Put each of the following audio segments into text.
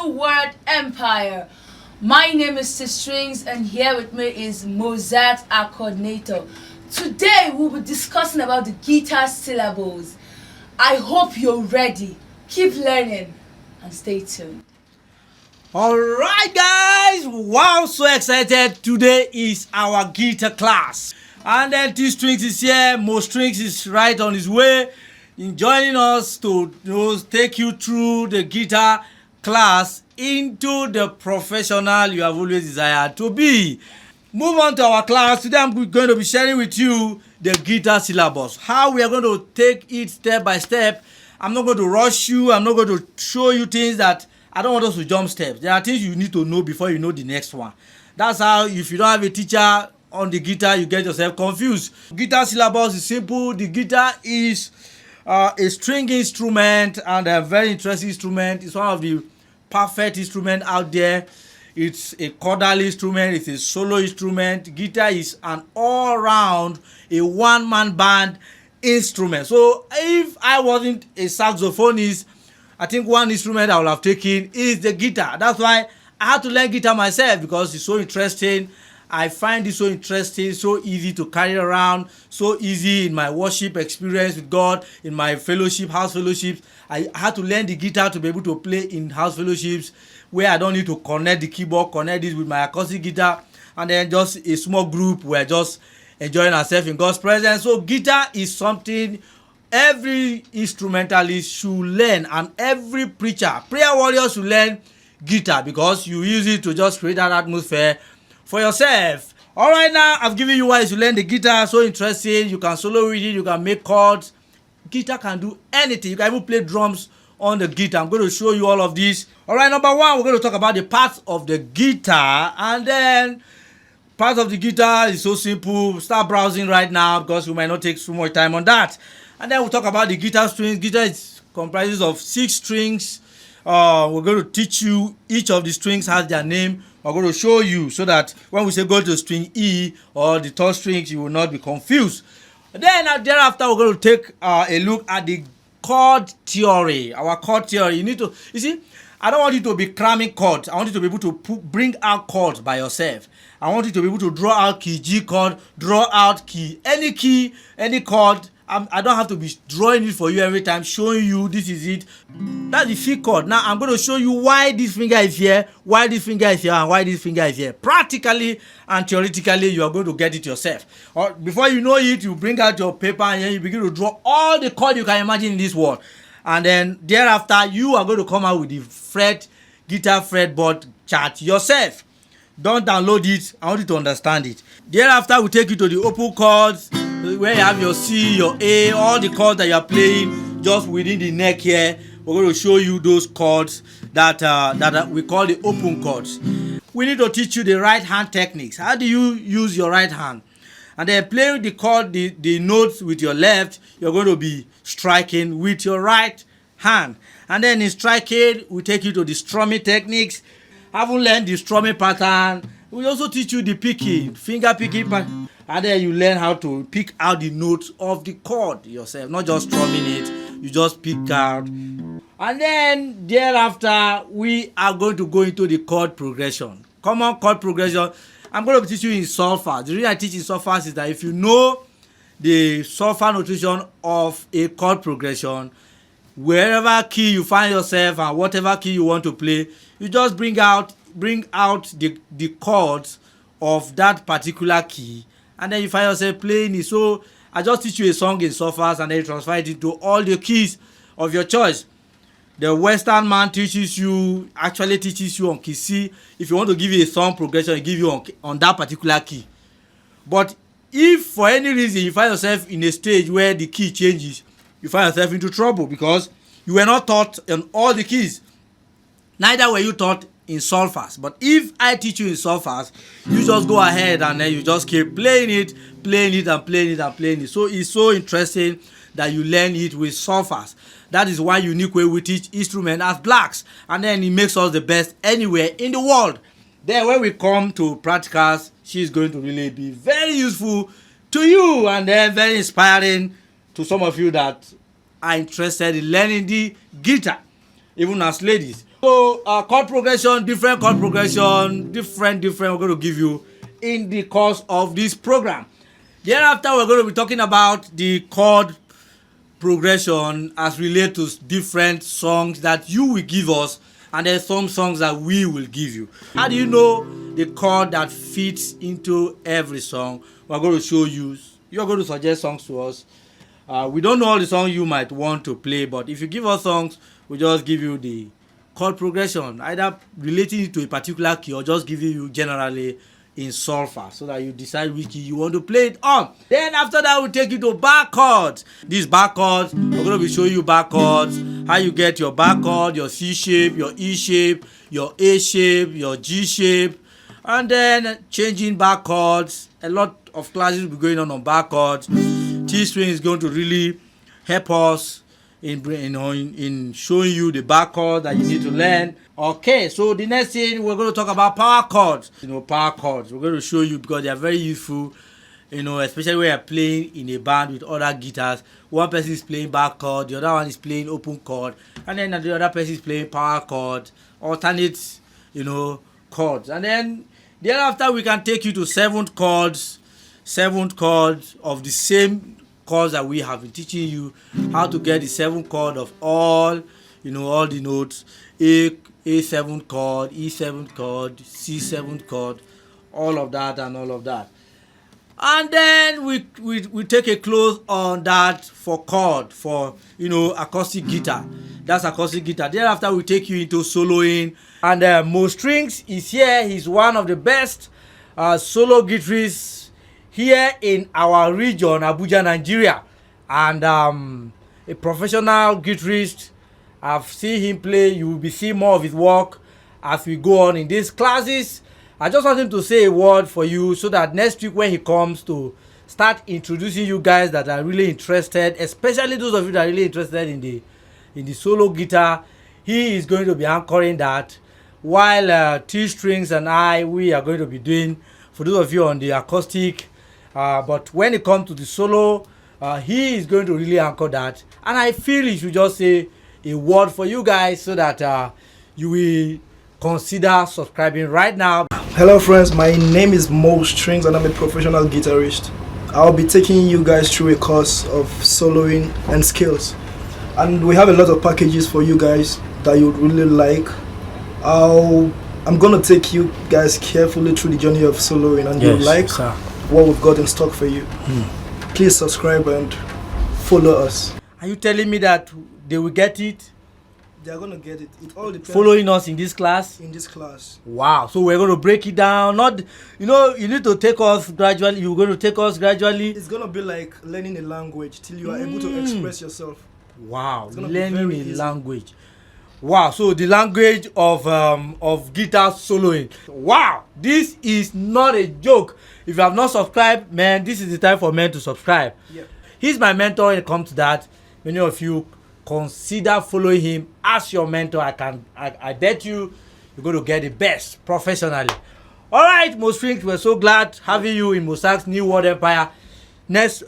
New Word Empire. My name is Strings, and here with me is MOSAX, our coordinator. Today we'll be discussing about the guitar syllables. I hope you're ready. Keep learning and stay tuned. Alright guys, wow, so excited. Today is our guitar class. And then T-Strings is here, MOSAX is right on his way in joining us to take you through the guitar class into the professional you have always desired to be. Move on to our class. Today I'm going to be sharing with you the guitar syllabus. How we are going to take it step by step. I'm not going to rush you. I'm not going to show you things that I don't want us to jump steps. There are things you need to know before you know the next one. That's how, if you don't have a teacher on the guitar, you get yourself confused. Guitar syllabus is simple. The guitar is a string instrument and a very interesting instrument. It's one of the perfect instruments out there. It's a chordal instrument. It's a solo instrument. Guitar is an all-round, a one-man band instrument. So if I wasn't a saxophonist, I think one instrument I would have taken is the guitar. That's why I had to learn guitar myself, because it's so interesting. I find it so interesting, so easy to carry around, so easy in my worship experience with God, in my fellowship, house fellowships. I had to learn the guitar to be able to play in house fellowships where I don't need to connect the keyboard, connect it with my acoustic guitar, and then just a small group where just enjoying ourselves in God's presence. So guitar is something every instrumentalist should learn, and every preacher, prayer warrior should learn guitar, because you use it to just create that atmosphere for yourself. All right, now I've given you ways to learn the guitar. So interesting. You can solo with it. You can make chords. Guitar can do anything. You can even play drums on the guitar. I'm going to show you all of this. All right, number one, we're going to talk about the parts of the guitar, and then part of the guitar is so simple. Start browsing right now, because we might not take too much time on that. And then we'll talk about the guitar strings. Guitar comprises of 6 strings. We're going to teach you each of the strings has their name. We're going to show you, so that when we say go to string E or the third strings, you will not be confused. Then thereafter, we're going to take a look at the chord theory. Our chord theory. You see, I don't want you to be cramming chords. I want you to be able to bring out chords by yourself. I want you to be able to draw out key, G chord, draw out key, any chord. I don't have to be drawing it for you every time, showing you this is it. That's the fifth chord. Now I'm going to show you why this finger is here, why this finger is here, and why this finger is here. Practically and theoretically, you are going to get it yourself. Or before you know it, you bring out your paper and then you begin to draw all the chords you can imagine in this world. And then thereafter, you are going to come out with the guitar fretboard chart yourself. Don't download it. I want you to understand it. Thereafter, we take you to the open chords, where you have your C, your A, all the chords that you are playing just within the neck here. We're going to show you those chords that we call the open chords. We need to teach you the right hand techniques. How do you use your right hand? And then playing the chord, the notes with your left, you're going to be striking with your right hand. And then in striking, we take you to the strumming techniques. Having learned the strumming pattern, we also teach you the picking, finger picking pattern. And then you learn how to pick out the notes of the chord yourself, not just strumming it. You just pick out. And then thereafter, we are going to go into the chord progression. Common chord progression. I'm going to teach you in solfa. The reason I teach in solfa is that if you know the solfa notation of a chord progression, wherever key you find yourself and whatever key you want to play, you just bring out the chords of that particular key, and then you find yourself playing it. So I just teach you a song in solfas, and then you transfer it into all the keys of your choice. The Western man actually teaches you on key C. If you want to give you a song progression, he give you on that particular key. But if for any reason you find yourself in a stage where the key changes, you find yourself into trouble, because you were not taught on all the keys. Neither were you taught in solfas. But if I teach you in solfas, you just go ahead and then you just keep playing it, and playing it. So it's so interesting that you learn it with solfas. That is one unique way we teach instrument as blacks, and then it makes us the best anywhere in the world. Then when we come to practicals, she's going to really be very useful to you, and then very inspiring to some of you that are interested in learning the guitar, even as ladies. So chord progression, different chord progression, different. We're going to give you in the course of this program. Thereafter, we're going to be talking about the chord progression as related to different songs that you will give us, and there's some songs that we will give you. How do you know the chord that fits into every song? We're going to show you. You're going to suggest songs to us. We don't know all the songs you might want to play, but if you give us songs, we'll just give you the chord progression, either relating it to a particular key or just giving you generally in solfa, so that you decide which key you want to play it on. Then after that, we'll take you to bar chords. These bar chords, we're going to be showing you bar chords, how you get your bar chord, your C shape, your E shape, your A shape, your G shape, and then changing bar chords. A lot of classes will be going on bar chords. T-string is going to really help us in showing you the bar chord that you need to learn. Okay, so the next thing we're going to talk about power chords. Power chords. We're going to show you because they are very useful. Especially when you're playing in a band with other guitars. One person is playing bar chord, the other one is playing open chord, and then the other person is playing power chord, alternate, chords. And then thereafter we can take you to seventh chords of the same chords that we have been teaching you how to get the seventh chord of all the notes. A seventh chord, E seventh chord, C seventh chord, all of that. And then we take a close on that for chord, for acoustic guitar. That's acoustic guitar. Thereafter we take you into soloing, and MOSAX is here. He's one of the best solo guitarists here in our region, Abuja, Nigeria, and a professional guitarist. I've seen him play. You will be seeing more of his work as we go on in these classes. I just want him to say a word for you so that next week when he comes to start introducing you guys that are really interested, especially those of you that are really interested in the solo guitar, he is going to be anchoring that, while T-Strings and we are going to be doing for those of you on the acoustic. But when it comes to the solo, he is going to really anchor that, and I feel he should just say a word for you guys so that you will consider subscribing right now. Hello friends, my name is MOSAX and I'm a professional guitarist. I'll be taking you guys through a course of soloing and skills, and we have a lot of packages for you guys that you'd really like. I'm gonna take you guys carefully through the journey of soloing, and you'll like what we've got in stock for you. Please subscribe and follow us. Are you telling me that they will get it? They are gonna get it. It all depends. Following us in this class? In this class. Wow. So we're going to break it down. Not, you need to take us gradually. You're going to take us gradually. It's gonna be like learning a language till you are able to express yourself. Wow. Learning a language. Wow. So the language of guitar soloing. Wow. This is not a joke. If you have not subscribed, man, this is the time for men to subscribe. Yeah. He's my mentor when it comes to that. Many of you consider following him as your mentor. I bet you're going to get the best professionally. All right, MOSAX, we're so glad having you in MOSAX New World Empire. Next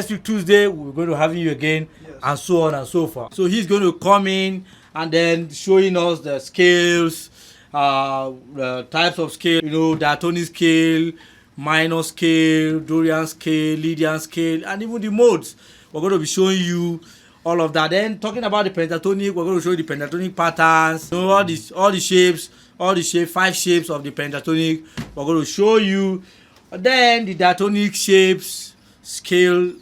week Tuesday we're going to have you again. Yes. And so on and so forth. So he's going to come in and then showing us the scales, the types of scale, diatonic scale, minor scale, Dorian scale, Lydian scale, and even the modes. We're going to be showing you all of that. Then talking about the pentatonic, we're going to show you the pentatonic patterns, all the shapes, 5 shapes of the pentatonic. We're going to show you. Then the diatonic shapes, scale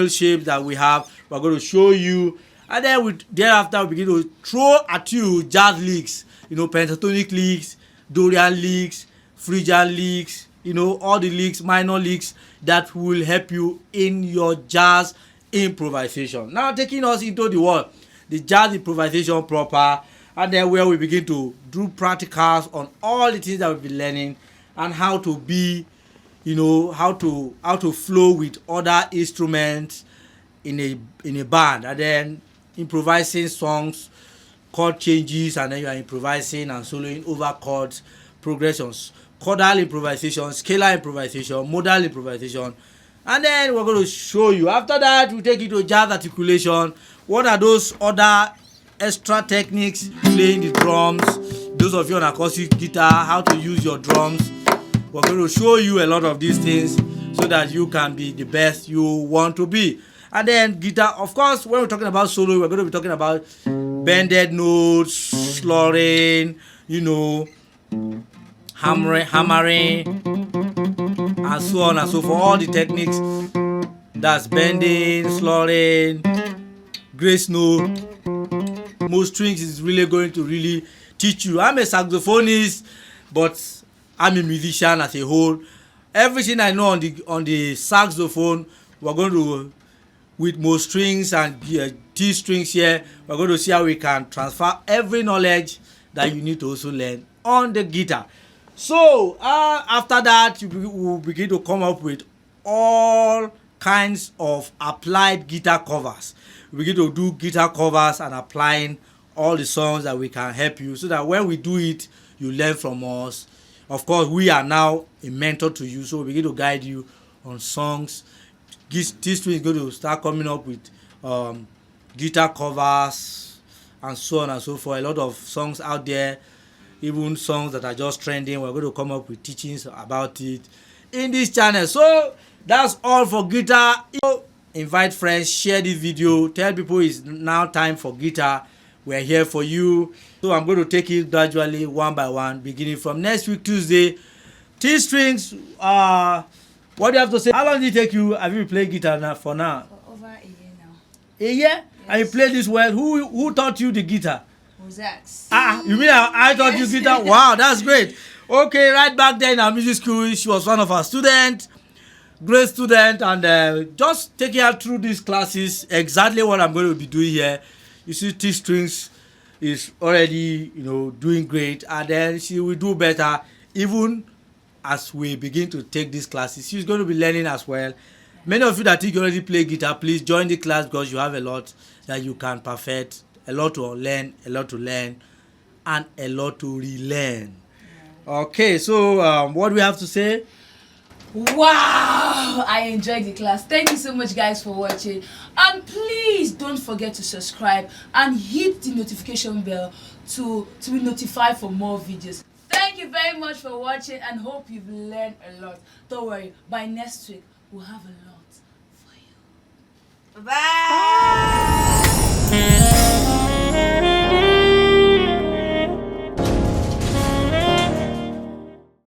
shapes that we have, we're going to show you. And then thereafter we begin to throw at you jazz licks, pentatonic licks, Dorian licks, Phrygian licks, all the licks, minor licks that will help you in your jazz improvisation. Now taking us into the jazz improvisation proper, and then where we begin to do practicals on all the things that we've been learning and how to be, how to flow with other instruments in a band, and then improvising songs, chord changes, and then you are improvising and soloing over chords, progressions, chordal improvisation, scalar improvisation, modal improvisation. And then we're going to show you. After that, we take you to jazz articulation. What are those other extra techniques playing the drums. Those of you on acoustic guitar, how to use your drums. We're going to show you a lot of these things so that you can be the best you want to be. And then guitar, of course, when we're talking about solo, we're going to be talking about bended notes, slurring, you know, hammering, and so on and so forth. All the techniques, that's bending, slurring, grace note. Most strings is really going to really teach you. I'm a saxophonist, but I'm a musician as a whole. Everything I know on the saxophone, we're going to, with most strings and T strings here, we're going to see how we can transfer every knowledge that you need to also learn on the guitar. So after that, we will begin to come up with all kinds of applied guitar covers. We begin to do guitar covers and applying all the songs that we can help you, so that when we do it, you learn from us. Of course, we are now a mentor to you, so we begin to guide you on songs. This string is going to start coming up with guitar covers and so on and so forth. A lot of songs out there, even songs that are just trending, we're going to come up with teachings about it in this channel. So that's all for guitar. Invite friends, share this video, tell people it's now time for guitar. We're here for you. So I'm going to take it gradually, one by one, beginning from next week Tuesday. T strings, what do you have to say? How long did it take you? Have you played guitar now for now? For over a year now. A year? Yes. And you played this well. Who taught you the guitar? MOSAX. You mean I taught you guitar? Wow, that's great. Okay, right back then in our music school, she was one of our students, great student, and just taking her through these classes, exactly what I'm going to be doing here. You see, T strings is already, doing great, and then she will do better even as we begin to take these classes. She's going to be learning as well. Many of you that think you already play guitar, please join the class, because you have a lot that you can perfect, a lot to learn, and a lot to relearn. Okay, so what do we have to say? Wow, I enjoyed the class. Thank you so much, guys, for watching, and please don't forget to subscribe and hit the notification bell to be notified for more videos. Thank you very much for watching, and hope you've learned a lot. Don't worry, by next week we'll have a lot for you. Bye.